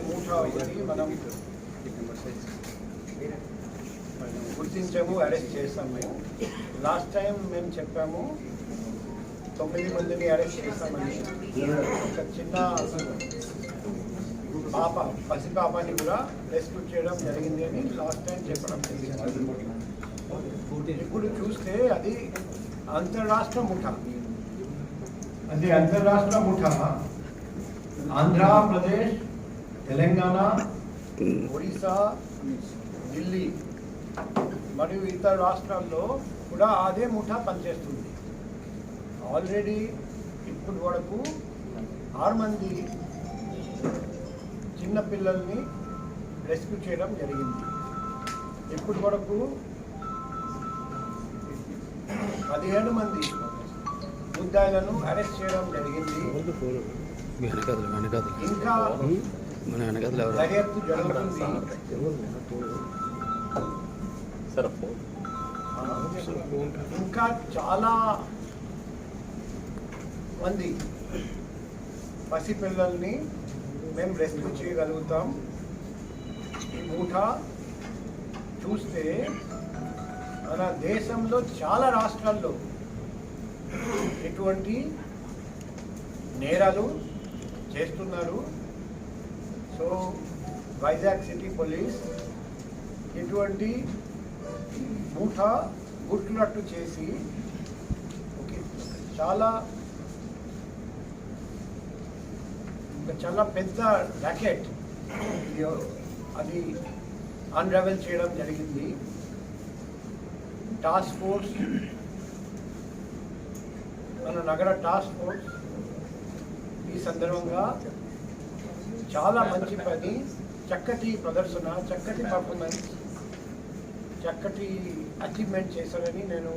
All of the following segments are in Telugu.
మూఠా ఒకటి మనం గుర్తించాము, అరెస్ట్ చేస్తాం. మేము లాస్ట్ టైం మేము చెప్పాము 9 మందిని అరెస్ట్ చేస్తామని. ఒక చిన్న పాప పసిపాపని కూడా రెస్క్యూ చేయడం జరిగింది అని లాస్ట్ టైం చెప్పడం జరిగింది. ఇప్పుడు చూస్తే అది అంతర్రాష్ట్ర ముఠా. అది అంతర్రాష్ట్ర ముఠా ఆంధ్రప్రదేశ్, తెలంగాణ, ఒడిశా, ఢిల్లీ మరియు ఇతర రాష్ట్రాల్లో కూడా అదే ముఠా పనిచేస్తుంది. ఆల్రెడీ ఇప్పటి వరకు 6 మంది చిన్న పిల్లల్ని రెస్క్యూ చేయడం జరిగింది. ఇప్పటి వరకు 17 మంది ముద్దాయిలను అరెస్ట్ చేయడం జరిగింది. ఇంకా దర్యాప్తు జరుగుతుంది. ఇంకా చాలా మంది పసిపిల్లల్ని మేము రెస్క్యూ చేయగలుగుతాం. ఈ ముఠా చూస్తే మన దేశంలో చాలా రాష్ట్రాల్లో ఇటువంటి నేరాలు చేస్తున్నారు. సో వైజాగ్ సిటీ పోలీస్ ఇటువంటి ముఠా గుట్టునట్టు చేసి చాలా పెద్ద ర్యాకెట్ అది అన్రావెల్ చేయడం జరిగింది. టాస్క్ ఫోర్స్, మన నగర టాస్క్ ఫోర్స్ ఈ సందర్భంగా చాలా మంచి పని, చక్కటి ప్రదర్శన, చక్కటి పర్ఫార్మెన్స్, చక్కటి అచీవ్మెంట్ చేశారని నేను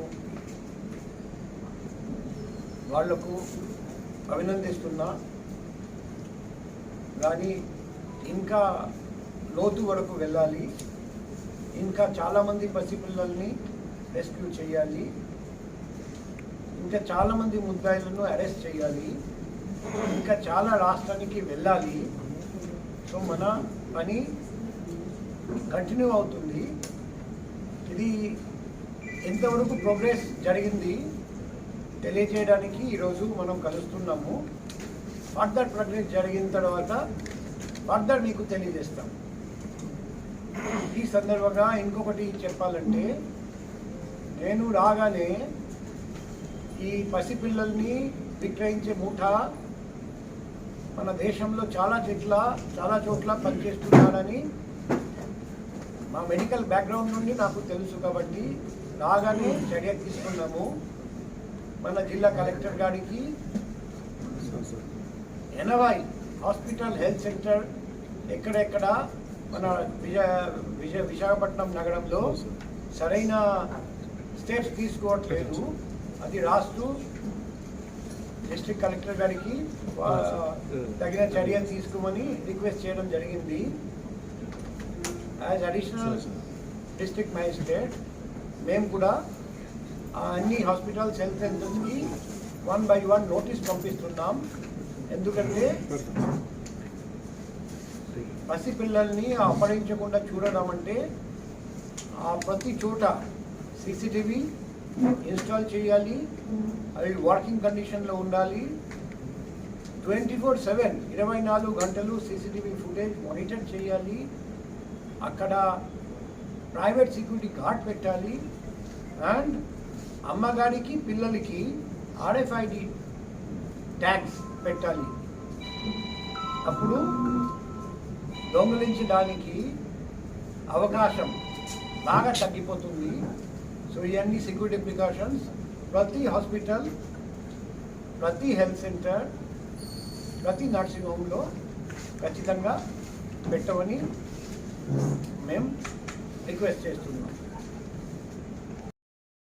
వాళ్లకు అభినందిస్తున్నా. కానీ ఇంకా లోతు వరకు వెళ్ళాలి, ఇంకా చాలామంది పసిపిల్లల్ని రెస్క్యూ చేయాలి, ఇంకా చాలామంది ముద్దాయిలను అరెస్ట్ చేయాలి, ఇంకా చాలా రాష్ట్రానికి వెళ్ళాలి. సో మన పని కంటిన్యూ అవుతుంది. ఇది ఎంతవరకు ప్రోగ్రెస్ జరిగింది తెలియజేయడానికి ఈరోజు మనం కలుస్తున్నాము. ఫర్దర్ ప్రోగ్రెస్ జరిగిన తర్వాత ఫర్దర్ మీకు తెలియజేస్తాం. ఈ సందర్భంగా ఇంకొకటి చెప్పాలంటే, నేను రాగానే ఈ పసిపిల్లల్ని విక్రయించే ముఠా మన దేశంలో చాలా చోట్ల పనిచేస్తున్నారని మా మెడికల్ బ్యాక్గ్రౌండ్ నుండి నాకు తెలుసు. కాబట్టి రాగానే చర్య తీసుకున్నాము. మన జిల్లా కలెక్టర్ గారికి 80 హాస్పిటల్, హెల్త్ సెంటర్ ఎక్కడెక్కడ మన విశాఖపట్నం నగరంలో సరైన స్టెప్స్ తీసుకోవట్లేదు, అది రాస్తూ డిస్ట్రిక్ట్ కలెక్టర్ గారికి తగిన చర్యలు తీసుకోమని రిక్వెస్ట్ చేయడం జరిగింది. యాజ్ అడిషనల్ డిస్ట్రిక్ట్ మ్యాజిస్ట్రేట్ మేము కూడా అన్ని హాస్పిటల్స్, హెల్త్ సెంటర్స్కి 1 by 1 నోటీస్ పంపిస్తున్నాం. ఎందుకంటే పసిపిల్లల్ని అపహరించకుండా చూడడం అంటే ప్రతి చోట CCTV ఇన్స్టాల్ చేయాలి, అవి వర్కింగ్ కండిషన్లో ఉండాలి. 24/7 24 గంటలు CCTV ఫుటేజ్ మానిటర్ చేయాలి. అక్కడ ప్రైవేట్ సెక్యూరిటీ గార్డ్ పెట్టాలి. అండ్ అమ్మగారికి, పిల్లలకి RFID ట్యాగ్స్ పెట్టాలి. అప్పుడు దొంగిలించడానికి అవకాశం బాగా తగ్గిపోతుంది. సో ఇవన్నీ సెక్యూరిటీ ప్రికాషన్స్ ప్రతి హాస్పిటల్, ప్రతి హెల్త్ సెంటర్, ప్రతి నర్సింగ్ హోమ్లో ఖచ్చితంగా పెట్టమని మేము రిక్వెస్ట్ చేస్తున్నాం.